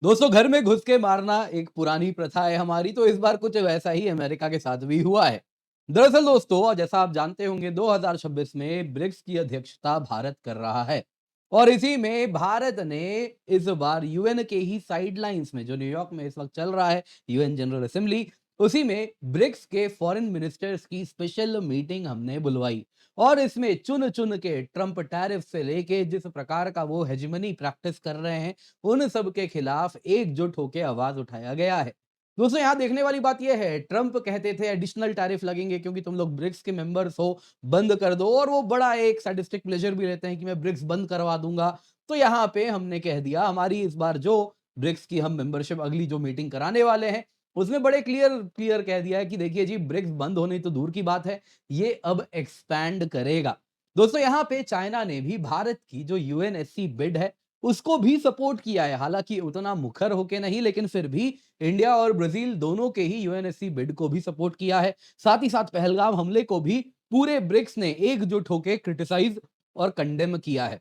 दोस्तों घर में घुस के मारना एक पुरानी प्रथा है हमारी, तो इस बार कुछ वैसा ही अमेरिका के साथ भी हुआ है। दरअसल दोस्तों, जैसा आप जानते होंगे, 2026 में ब्रिक्स की अध्यक्षता भारत कर रहा है। और इसी में भारत ने इस बार यूएन के ही साइडलाइंस में, जो न्यूयॉर्क में इस वक्त चल रहा है, यूएन जनरल असेंबली, उसी में ब्रिक्स के फॉरेन मिनिस्टर्स की स्पेशल मीटिंग हमने बुलवाई। और इसमें चुन चुन के ट्रंप टैरिफ से लेके जिस प्रकार का वो हेजिमनी प्रैक्टिस कर रहे हैं, उन सब के खिलाफ एकजुट होकर आवाज उठाया गया है। दोस्तों, यहां देखने वाली बात यह है, ट्रंप कहते थे एडिशनल टैरिफ लगेंगे क्योंकि तुम लोग ब्रिक्स के मेंबर्स हो, बंद कर दो। और वो बड़ा एक सैडिस्टिक प्लेजर भी लेते हैं कि मैं ब्रिक्स बंद करवा दूंगा। तो यहां पे हमने कह दिया, हमारी इस बार जो ब्रिक्स की हम मेंबरशिप अगली जो मीटिंग कराने वाले हैं, उसमें बड़े क्लियर क्लियर कह दिया है कि देखिए जी, ब्रिक्स बंद होने तो दूर की बात है, ये अब एक्सपैंड करेगा। दोस्तों, यहां पे चाइना ने भी भारत की जो यूएनएससी बिड है, उसको भी सपोर्ट किया है। हालांकि उतना मुखर होके नहीं, लेकिन फिर भी इंडिया और ब्राजील दोनों के ही यूएनएससी बिड को भी सपोर्ट किया है। साथ ही साथ पहलगाम हमले को भी पूरे ब्रिक्स ने एकजुट होकर क्रिटिसाइज और कंडेम किया है।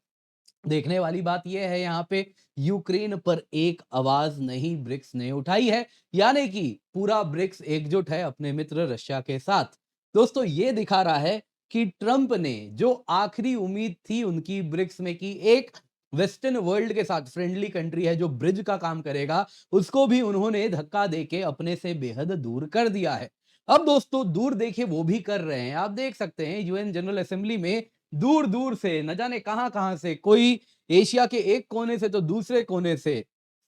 देखने वाली बात यह है, यहाँ पे यूक्रेन पर एक आवाज नहीं ब्रिक्स ने उठाई है, यानी कि पूरा ब्रिक्स एकजुट है अपने मित्र रशिया के साथ। दोस्तों, ये दिखा रहा है कि ट्रंप ने जो आखिरी उम्मीद थी उनकी ब्रिक्स में, कि एक वेस्टर्न वर्ल्ड के साथ फ्रेंडली कंट्री है जो ब्रिज का काम करेगा, उसको भी उन्होंने धक्का देके अपने से बेहद दूर कर दिया है। अब दोस्तों, दूर देखे वो भी कर रहे हैं। आप देख सकते हैं यूएन जनरल असेंबली में दूर दूर से, न जाने कहां कहां से, कोई एशिया के एक कोने से तो दूसरे कोने से,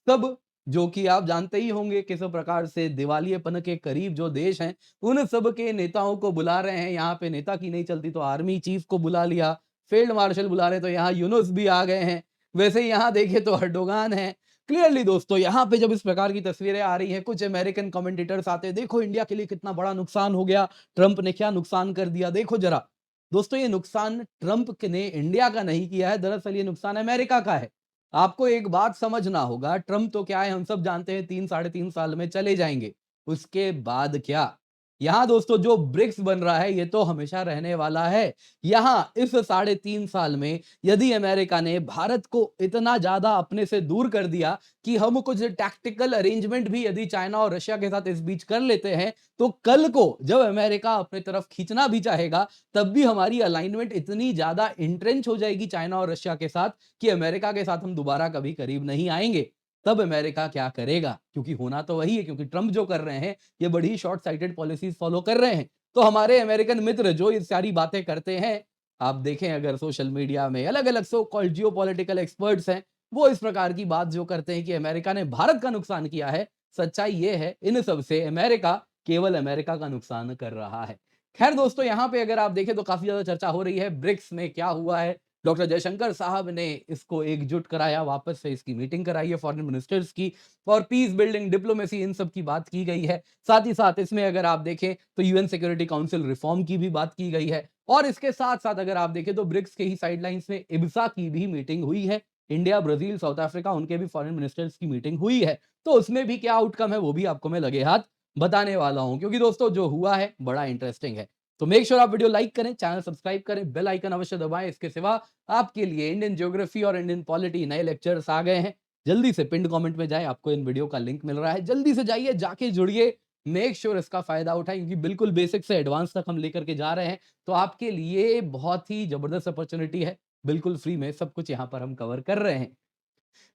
सब, जो कि आप जानते ही होंगे किस प्रकार से दिवालियेपन के करीब जो देश हैं, उन सब के नेताओं को बुला रहे हैं। यहाँ पे नेता की नहीं चलती तो आर्मी चीफ को बुला लिया, फील्ड मार्शल बुला रहे तो यहाँ यूनुस भी आ गए हैं। वैसे ही यहाँ देखे तो अर्डोगान है। क्लियरली दोस्तों, यहाँ पे जब इस प्रकार की तस्वीरें आ रही हैं, कुछ अमेरिकन कमेंटेटर्स आते हैं, देखो इंडिया के लिए कितना बड़ा नुकसान हो गया, ट्रंप ने क्या नुकसान कर दिया, देखो जरा। दोस्तों, ये नुकसान ट्रंप ने इंडिया का नहीं किया है, दरअसल ये नुकसान अमेरिका का है। आपको एक बात समझना होगा, ट्रंप तो क्या है, हम सब जानते हैं, 3 साढ़े 3 साल में चले जाएंगे। उसके बाद क्या? यहां दोस्तों, जो ब्रिक्स बन रहा है, ये तो हमेशा रहने वाला है। यहां इस 3.5 साल में यदि अमेरिका ने भारत को इतना ज्यादा अपने से दूर कर दिया कि हम कुछ टैक्टिकल अरेंजमेंट भी यदि चाइना और रशिया के साथ इस बीच कर लेते हैं, तो कल को जब अमेरिका अपनी तरफ खींचना भी चाहेगा, तब भी हमारी अलाइनमेंट इतनी ज्यादा इंट्रेंच हो जाएगी चाइना और रशिया के साथ, कि अमेरिका के साथ हम दोबारा कभी करीब नहीं आएंगे। तब अमेरिका क्या करेगा? क्योंकि होना तो वही है, क्योंकि ट्रंप जो कर रहे हैं, ये बड़ी शॉर्ट साइटेड पॉलिसीज फॉलो कर रहे हैं। तो हमारे अमेरिकन मित्र जो ये सारी बातें करते हैं, आप देखें अगर सोशल मीडिया में अलग अलग सो कॉल्ड जियो पॉलिटिकल एक्सपर्ट्स हैं, वो इस प्रकार की बात जो करते हैं कि अमेरिका ने भारत का नुकसान किया है, सच्चाई ये है, इन सब से अमेरिका केवल अमेरिका का नुकसान कर रहा है। खैर दोस्तों, यहाँ पे अगर आप देखें तो काफी ज्यादा चर्चा हो रही है ब्रिक्स में क्या हुआ है। डॉक्टर जयशंकर साहब ने इसको एकजुट कराया, वापस से इसकी मीटिंग कराई है फॉरेन मिनिस्टर्स की, और पीस बिल्डिंग, डिप्लोमेसी, इन सब की बात की गई है। साथ ही साथ इसमें अगर आप देखें तो यूएन सिक्योरिटी काउंसिल रिफॉर्म की भी बात की गई है। और इसके साथ साथ अगर आप देखें तो ब्रिक्स के ही साइडलाइंस में इब्सा की भी मीटिंग हुई है। इंडिया, ब्राजील, साउथ अफ्रीका, उनके भी फॉरेन मिनिस्टर्स की मीटिंग हुई है। तो उसमें भी क्या आउटकम है वो भी आपको मैं लगे हाथ बताने वाला हूं, क्योंकि दोस्तों जो हुआ है बड़ा इंटरेस्टिंग है। तो मेक श्योर आप वीडियो लाइक करें, चैनल सब्सक्राइब करें, बेल आइकन अवश्य दबाएं। इसके सिवा आपके लिए इंडियन ज्योग्राफी और इंडियन पॉलिटी नए लेक्चर्स आ गए हैं। जल्दी से पिन कमेंट में जाएं, आपको इन वीडियो का लिंक मिल रहा है, जल्दी से जाइए, जाके जुड़िए। मेक श्योर इसका फायदा उठाएं, क्योंकि बिल्कुल बेसिक से एडवांस तक हम लेकर के जा रहे हैं। तो आपके लिए बहुत ही जबरदस्त अपॉर्चुनिटी है, बिल्कुल फ्री में सब कुछ यहाँ पर हम कवर कर रहे हैं।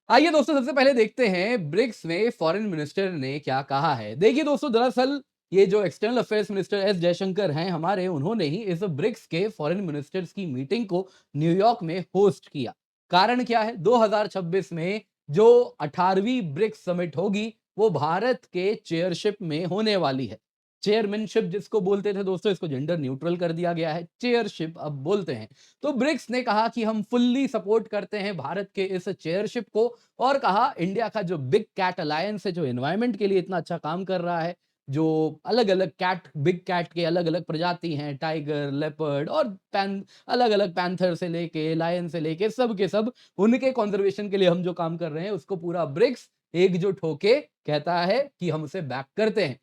आइए दोस्तों, सबसे पहले देखते हैं ब्रिक्स में फॉरेन मिनिस्टर ने क्या कहा है। देखिए दोस्तों, दरअसल ये जो external affairs minister S Jaishankar हैं हमारे, उन्होंने ही इस ब्रिक्स के फॉरेन मिनिस्टर्स की मीटिंग को न्यूयॉर्क में होस्ट किया। कारण क्या है? 2026 में जो 18वीं ब्रिक्स समिट होगी, वो भारत के चेयरशिप में होने वाली है। चेयरमैनशिप जिसको बोलते थे दोस्तों, इसको जेंडर न्यूट्रल कर दिया गया है, चेयरशिप अब बोलते हैं। तो ब्रिक्स ने कहा कि हम फुल्ली सपोर्ट करते हैं भारत के इस चेयरशिप को, और कहा इंडिया का जो बिग कैट अलायंस है, जो एनवायरमेंट के लिए इतना अच्छा काम कर रहा है, जो अलग अलग कैट, बिग कैट के अलग अलग प्रजाति हैं, टाइगर, लेपर्ड और पैन, अलग अलग पैंथर से लेके लायन से लेके सब के सब, उनके कंजर्वेशन के लिए हम जो काम कर रहे हैं, उसको पूरा ब्रिक्स एकजुट होके कहता है कि हम उसे बैक करते हैं।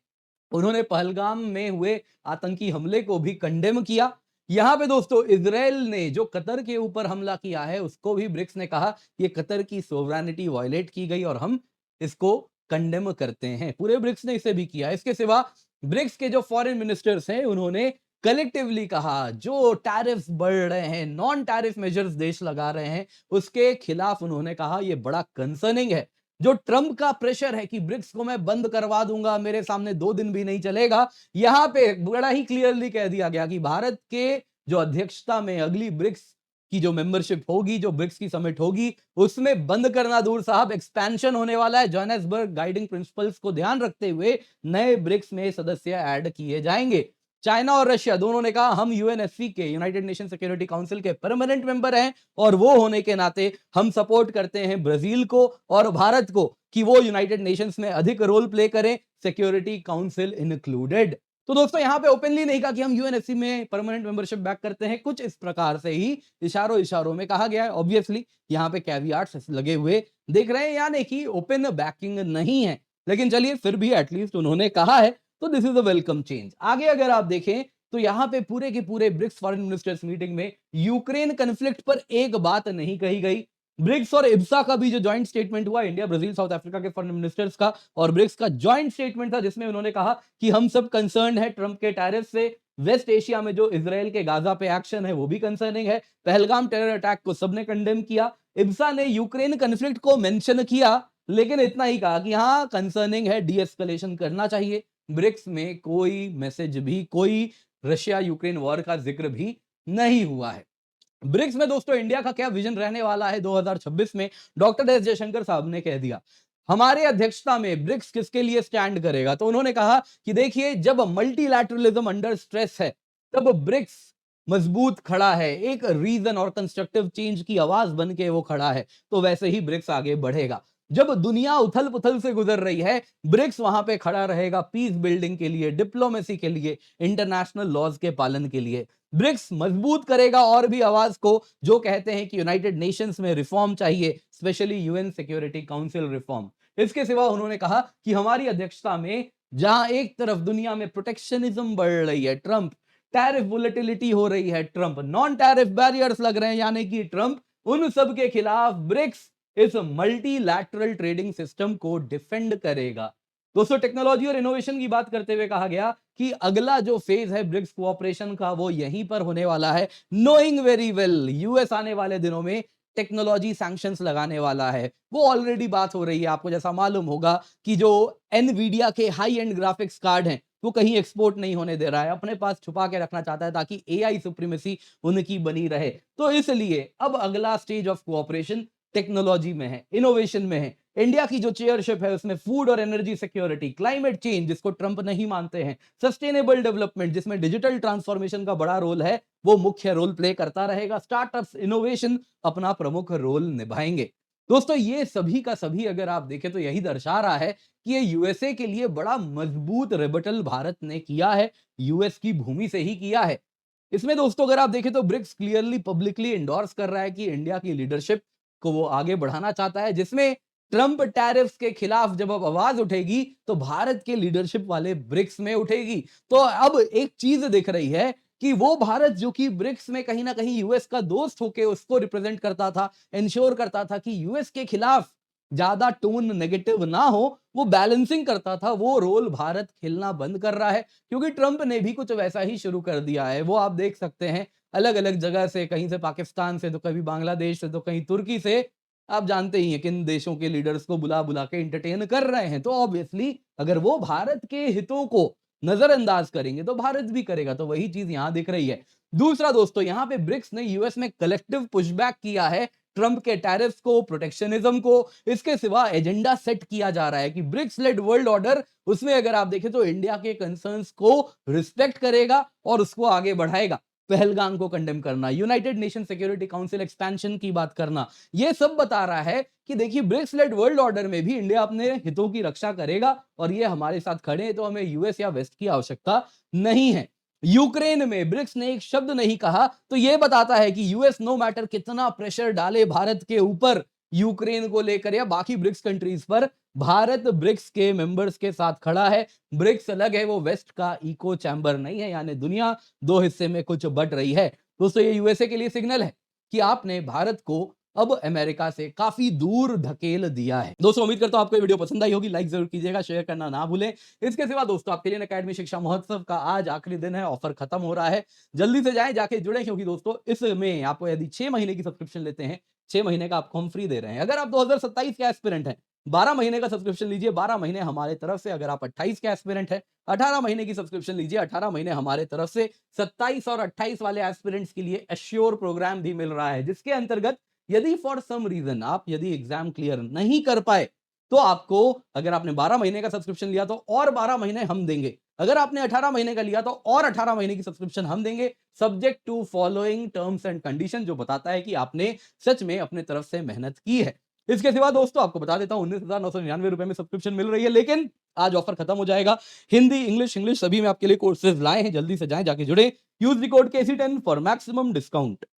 उन्होंने पहलगाम में हुए आतंकी हमले को भी कंडेम किया। यहां पे दोस्तों, इजराइल ने जो कतर के ऊपर हमला किया है, उसको भी ब्रिक्स ने कहा ये कतर की सोवरेनिटी वायलेट की गई और हम इसको कंडेम करते हैं। पूरे ब्रिक्स ने इसे भी किया। इसके सिवा ब्रिक्स के जो फॉरेन मिनिस्टर्स हैं, उन्होंने कलेक्टिवली कहा, जो टैरिफ्स बढ़ रहे हैं, नॉन टैरिफ मेजर्स देश लगा रहे हैं, उसके खिलाफ उन्होंने कहा ये बड़ा कंसर्निंग है। जो ट्रंप का प्रेशर है कि ब्रिक्स को मैं बंद करवा दूंगा, मेरे सामने 2 दिन भी नहीं चलेगा, यहां पे बड़ा ही क्लियरली कह दिया गया कि भारत के जो अध्यक्षता में अगली ब्रिक्स की जो मेंबरशिप होगी, जो ब्रिक्स की समिट होगी, उसमें बंद करना दूर साहब, एक्सपेंशन होने वाला है। जोहान्सबर्ग गाइडिंग प्रिंसिपल्स को ध्यान रखते हुए नए ब्रिक्स में सदस्य ऐड किए जाएंगे। चाइना और रशिया दोनों ने कहा हम यूएनएससी के, यूनाइटेड नेशन सिक्योरिटी काउंसिल के परमानेंट मेंबर हैं, और वो होने के नाते हम सपोर्ट करते हैं ब्राजील को और भारत को कि वो यूनाइटेड नेशंस में अधिक रोल प्ले करें, सिक्योरिटी काउंसिल इंक्लूडेड। तो दोस्तों यहां पे ओपनली नहीं कहा कि हम यूएनएससी में परमानेंट मेंबरशिप बैक करते हैं, कुछ इस प्रकार से ही इशारों इशारों में कहा गया है। ऑब्वियसली यहां पे कैवियाट्स लगे हुए दिख रहे हैं, यानी कि ओपन बैकिंग नहीं है, लेकिन चलिए फिर भी एटलीस्ट उन्होंने कहा है, तो this is a welcome change. आगे अगर आप देखें तो यहां पे पूरे के पूरे ब्रिक्स फॉरेन मिनिस्टर्स मीटिंग में यूक्रेन कन्फ्लिक्ट पर एक बात नहीं कही गई। ब्रिक्स और इब्सा का भी जो जॉइंट स्टेटमेंट हुआ, इंडिया, ब्राजील, साउथ अफ्रीका के फॉरेन मिनिस्टर्स का और ब्रिक्स का जॉइंट स्टेटमेंट था, जिसमें उन्होंने कहा कि हम सब कंसर्न है ट्रंप के टैरिफ से। वेस्ट एशिया में जो इजराइल के गाजा पे एक्शन है वो भी कंसर्निंग है। पहलगाम टेरर अटैक को सबने कंडेम किया। इब्सा ने यूक्रेन कन्फ्लिक्ट को मेंशन किया, लेकिन इतना ही कहा कि हाँ कंसर्निंग है, डी एस्केलेशन करना चाहिए। ब्रिक्स में कोई मैसेज भी, कोई रशिया यूक्रेन वॉर का जिक्र भी नहीं हुआ है। ब्रिक्स में दोस्तों इंडिया का क्या विजन रहने वाला है 2026 में, डॉक्टर एस जयशंकर साहब ने कह दिया। हमारे अध्यक्षता में ब्रिक्स किसके लिए स्टैंड करेगा, तो उन्होंने कहा कि देखिए जब मल्टीलैटरलिज्म अंडर स्ट्रेस है, तब ब्रिक्स मजबूत खड़ा है, एक रीजन और कंस्ट्रक्टिव चेंज की आवाज बन के वो खड़ा है, तो वैसे ही ब्रिक्स आगे बढ़ेगा। जब दुनिया उथल पुथल से गुजर रही है, ब्रिक्स वहां पे खड़ा रहेगा पीस बिल्डिंग के लिए, डिप्लोमेसी के लिए, इंटरनेशनल लॉज के पालन के लिए। ब्रिक्स मजबूत करेगा और भी आवाज को, जो कहते हैं कि यूनाइटेड नेशंस में रिफॉर्म चाहिए, specially UN security council reform. इसके सिवा उन्होंने कहा कि हमारी अध्यक्षता में जहां एक तरफ दुनिया में प्रोटेक्शनिज्म बढ़ रही है, ट्रंप, टैरिफ वोलेटिलिटी हो रही है, ट्रंप, नॉन टैरिफ बैरियर्स लग रहे हैं, यानी कि ट्रंप, उन सब के खिलाफ ब्रिक्स इस मल्टीलैटरल ट्रेडिंग सिस्टम को डिफेंड करेगा। दोस्तों टेक्नोलॉजी और इनोवेशन की बात करते हुए कहा गया कि अगला जो फेज है ब्रिक्स कोऑपरेशन का वो यहीं पर होने वाला है। नोइंग वेरी वेल यूएस आने वाले दिनों में टेक्नोलॉजी सैंक्शंस लगाने वाला है। वो ऑलरेडी बात हो रही है, आपको जैसा मालूम होगा कि जो एनवीडिया के हाई एंड ग्राफिक्स कार्ड हैं वो कहीं एक्सपोर्ट नहीं होने दे रहा है, अपने पास छुपा के रखना चाहता है ताकि एआई सुप्रीमेसी उनकी बनी रहे। तो इसलिए अब अगला स्टेज ऑफ कोऑपरेशन टेक्नोलॉजी में है, इनोवेशन में है। इंडिया की जो चेयरशिप है उसमें फूड और एनर्जी सिक्योरिटी, क्लाइमेट चेंज जिसको ट्रंप नहीं मानते हैं, सस्टेनेबल डेवलपमेंट जिसमें डिजिटल ट्रांसफॉर्मेशन का बड़ा रोल है, वो मुख्य रोल प्ले करता रहेगा। स्टार्टअप्स, इनोवेशन अपना प्रमुख रोल निभाएंगे। दोस्तों ये सभी का सभी अगर आप देखें तो यही दर्शा रहा है कि ये यूएसए के लिए बड़ा मजबूत रिबटल भारत ने किया है, यूएस की भूमि से ही किया है। इसमें दोस्तों अगर आप देखें तो ब्रिक्स क्लियरली पब्लिकली एंडोर्स कर रहा है कि इंडिया की लीडरशिप को वो आगे बढ़ाना चाहता है, जिसमें ट्रंप टैरिफ्स के खिलाफ जब अब आवाज उठेगी तो भारत के लीडरशिप वाले ब्रिक्स में उठेगी। तो अब एक चीज दिख रही है कि वो भारत जो कि ब्रिक्स में कहीं ना कहीं यूएस का दोस्त होके उसको रिप्रेजेंट करता था, इंश्योर करता था कि यूएस के खिलाफ ज्यादा टोन नेगेटिव ना हो, वो बैलेंसिंग करता था, वो रोल भारत खेलना बंद कर रहा है, क्योंकि ट्रंप ने भी कुछ वैसा ही शुरू कर दिया है। वो आप देख सकते हैं अलग अलग जगह से, कहीं से पाकिस्तान से, तो कभी बांग्लादेश से, तो कहीं तुर्की से, आप जानते ही हैं किन देशों के लीडर्स को बुला बुला के एंटरटेन कर रहे हैं। तो ऑब्वियसली अगर वो भारत के हितों को नजरअंदाज करेंगे तो भारत भी करेगा, तो वही चीज यहां दिख रही है। दूसरा दोस्तों यहां पे ब्रिक्स ने यूएस में कलेक्टिव पुशबैक किया है ट्रंप के टैरिफ्स को, प्रोटेक्शनिज्म को। इसके सिवा एजेंडा सेट किया जा रहा है कि ब्रिक्स लेड वर्ल्ड ऑर्डर, उसमें अगर आप देखें तो इंडिया के कंसर्न्स को रिस्पेक्ट करेगा और उसको आगे बढ़ाएगा। पहलगाम को कंडेम करना, United nation security council expansion की बात करना, यह सब बता रहा है कि देखिए ब्रिक्स लेड वर्ल्ड ऑर्डर में भी इंडिया अपने हितों की रक्षा करेगा और ये हमारे साथ खड़े हैं, तो हमें यूएस या वेस्ट की आवश्यकता नहीं है। यूक्रेन में ब्रिक्स ने एक शब्द नहीं कहा, तो यह बताता है कि यूएस नो मैटर कितना प्रेशर डाले भारत के ऊपर यूक्रेन को लेकर या बाकी ब्रिक्स कंट्रीज पर, भारत ब्रिक्स के मेंबर्स के साथ खड़ा है। ब्रिक्स अलग है, वो वेस्ट का इको चैम्बर नहीं है, यानी दुनिया दो हिस्से में कुछ बट रही है। दोस्तों ये यूएसए के लिए सिग्नल है कि आपने भारत को अब अमेरिका से काफी दूर धकेल दिया है। दोस्तों उम्मीद करता हूं आपको ये वीडियो पसंद आई होगी, लाइक जरूर कीजिएगा, शेयर करना ना भूलें। इसके सिवा दोस्तों आपके लिए अकेडमी शिक्षा महोत्सव का आज आखिरी दिन है, ऑफर खत्म हो रहा है, जल्दी से जाएं, जाके जुड़े, क्योंकि दोस्तों इसमें आपको यदि 6 महीने की सब्सक्रिप्शन लेते हैं, 6 महीने का आपको हम फ्री दे रहे हैं। अगर आप 2027 के एस्पिरेंट हैं, 12 महीने का सब्सक्रिप्शन लीजिए, 12 महीने हमारे तरफ से। अगर आप 28 के एस्पिरेंट हैं, 18 महीने की सब्सक्रिप्शन लीजिए, 18 महीने हमारे तरफ से। 27 और 28 वाले एस्पिरेंट्स के लिए एश्योर प्रोग्राम भी मिल रहा है, जिसके अंतर्गत यदि फॉर सम रीजन आप यदि एग्जाम क्लियर नहीं कर पाए, तो आपको, अगर आपने 12 महीने का सब्सक्रिप्शन लिया तो और 12 महीने हम देंगे। अगर आपने 18 महीने का लिया तो और 18 महीने की सब्सक्रिप्शन हम देंगे, subject to following terms and condition, जो बताता है कि आपने सच में अपने तरफ से मेहनत की है। इसके सिवा दोस्तों आपको बता देता हूं, 19,999 रुपए में सब्सक्रिप्शन मिल रही है, लेकिन आज ऑफर खत्म हो जाएगा। हिंदी, इंग्लिश सभी में आपके लिए कोर्सेज लाए हैं, जल्दी से जाएं, जाके जुड़े। Use the code KC10 for maximum discount.